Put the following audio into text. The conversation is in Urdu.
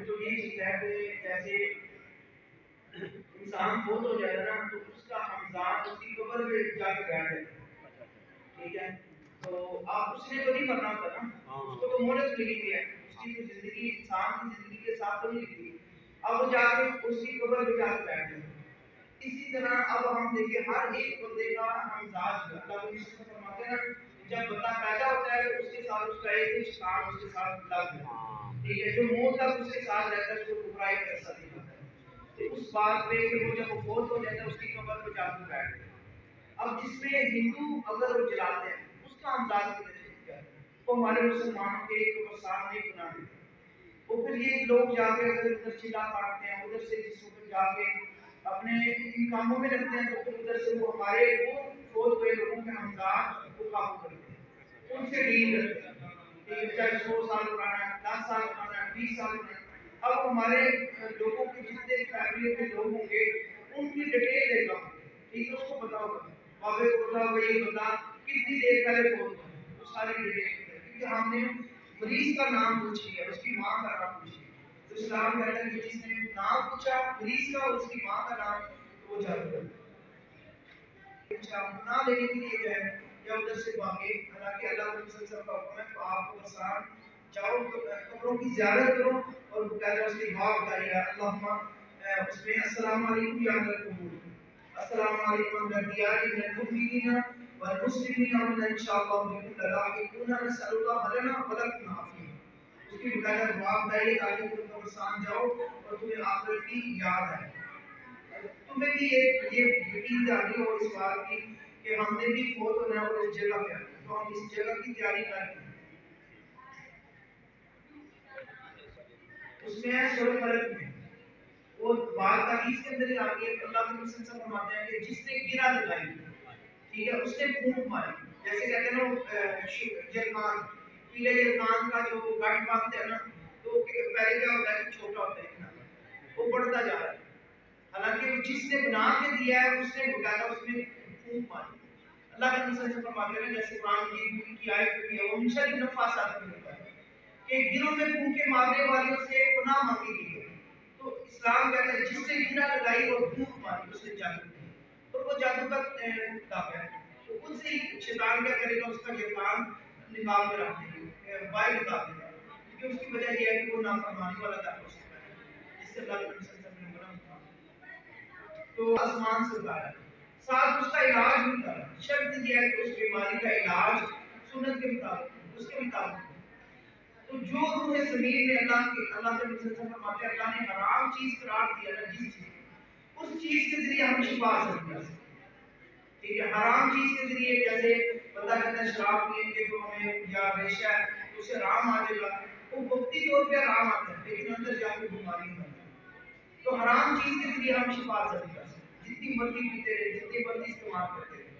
تو یہ چیز ہے کہ جیسے انسان فوت ہو جائے نا تو اس کا ہمزاد اس کی قبر میں جا کے بیٹھ جائے، ٹھیک ہے؟ تو آپ اس نے تو نہیں مرنا ہوتا نا، اس کو تو مہلت ملی ہوئی ہے، اس کی تو زندگی انسان کی زندگی کے ساتھ تو نہیں لکھی، اب وہ جا کے اس کی قبر میں جا کے بیٹھ جائے۔ اسی طرح اب ہم دیکھیں ہر ایک بندے کا ہمزاد جو اللہ کو اس سے فرماتے ہیں جب بندہ پیدا ہوتا ہے تو اس کے ساتھ اس کا ایک شان اس کے ساتھ لگ ہے، ٹھیک ہے؟ جو موت تک اس کے ساتھ رہتا ہے اس کو کفرائی کا حصہ دکھاتا ہے۔ تو اس بات پہ کہ وہ جب وہ فوت ہو جاتا ہے اس کی قبر پہ جا کے بیٹھ گئے۔ اب جس میں ہندو اگر وہ جلاتے ہیں اس کا ہمزاد کی تشریح کیا ہے، وہ ہمارے مسلمانوں کے قبر سامنے بنا دیتے ہیں۔ وہ پھر یہ لوگ جا کے اگر ادھر چلا کاٹتے ہیں ادھر سے جسموں پہ جا کے اپنے ان کاموں میں لگتے ہیں تو پھر ادھر سے وہ ہمارے وہ فوت ہوئے لوگوں کے ہمزاد کو قابو کرتے ہیں، ان سے ڈیل کرتے ہیں، ٹھیک ہے؟ چاہے 100 سال پرانا ہے، 10 سال پرانا ہے، 20 سال پرانا ہے۔ اب ہمارے لوگوں کے جتنے فیملی کے لوگ ہوں گے ان کی ڈیٹیل دے گا، ٹھیک ہے؟ اس کو پتا ہوگا بابے کو پتا ہوگا یہ بتا کتنی دیر پہلے فوت ہوا، وہ ساری ڈیٹیل، کیونکہ ہم نے مریض کا نام پوچھ لیا، اس کی ماں کا نام پوچھ لیا۔ تو اسلام کہتا ہے کہ جس نے نام پوچھا مریض کا اور اس کی ماں کا نام تو وہ جانتا ہے۔ اچھا گناہ لینے کے لیے جو ہے یا ادھر سے بھاگے، حالانکہ اللہ کے رسول صلی اللہ علیہ وسلم کا حکم ہے تو آپ کو آسان جاؤ قبروں کی زیارت کرو اور باقاعدہ اس کی دعا بتائیے اللہم اس میں السلام علیکم یا اہل القبور، السلام علیکم یا دیار من المؤمنین والمسلمین ومن انشاءاللہ بكم لاحقون نسأل اللہ لنا ولکم العافیہ۔ اس کی باقاعدہ دعا بتائیے تاکہ تم قبرستان جاؤ اور تمہیں آخرت کی یاد آئے، تمہیں بھی یہ یقین دہانی ہو اس بات کی کہ ہم نے بھی فوت ہونا ہے اور اس جگہ پہ آنا ہے، تو ہم اس جگہ کی تیاری کریں۔ اس میں ہے سورہ فلق میں وہ بات حدیث کے اندر آ گئی ہے، اللہ کے رسول صلی اللہ علیہ وسلم فرماتے ہیں کہ جس نے گرہ لگائی، ٹھیک ہے، اس نے پھونک ماری، جیسے کہتے ہیں نا جرمان، پیلے جرمان کا جو گٹھ باندھتے ہیں نا تو پہلے کیا ہوتا ہے کہ چھوٹا ہوتا ہے وہ بڑھتا جا رہا ہے، حالانکہ جس نے بنا کے دیا ہے اس نے بتایا اس میں پھونک ماری۔ اللہ کے رسول صلی اللہ علیہ وسلم فرماتے ہیں جیسے قرآن کی آیت بھی ہے وہ من شر النفاثات میں ہوتا ہے کہ گروں میں پھونکے مارنے والوں سے پناہ مانگی گئی ہے۔ تو اسلام کہتا ہے جس نے گرہ لگائی اور پھونک ماری اس نے جادو کیا، اور وہ جادو کا دعویٰ ہے، تو خود سے ہی شیطان کیا کرے گا اس کا شیطان نکال کے رکھ دے گا، باہر نکال دے گا، کیونکہ اس کی وجہ یہ ہے کہ وہ نافرمانی والا کام ہو سکتا ہے جس سے اللہ کے رسول صلی اللہ علیہ وسلم نے منع کیا۔ تو آسمان سے اتارا ساتھ اس کا علاج بھی اتارا، شرط یہ ہے کہ اس بیماری کا علاج سنت کے مطابق اس کے مطابق۔ تو جو روح زمین میں اللہ کے رسول صلی اللہ علیہ وسلم فرماتے ہیں اللہ نے حرام چیز قرار دیا ہے جس چیز اس چیز کے ذریعے ہم شفا حاصل کر سکتے ہیں، ٹھیک ہے؟ حرام چیز کے ذریعے جیسے بندہ کہتا ہے شراب پئیں گے تو ہمیں یا ریشہ ہے تو اسے آرام آ جائے گا، وہ وقتی طور پہ آرام آتا ہے لیکن اندر جا کے بیماری ہوتا ہے۔ تو حرام چیز کے ذریعے ہم شفا حاصل کر سکتے ہیں، جتنی مرضی پیتے رہے جتنی مرضی استعمال کرتے رہے۔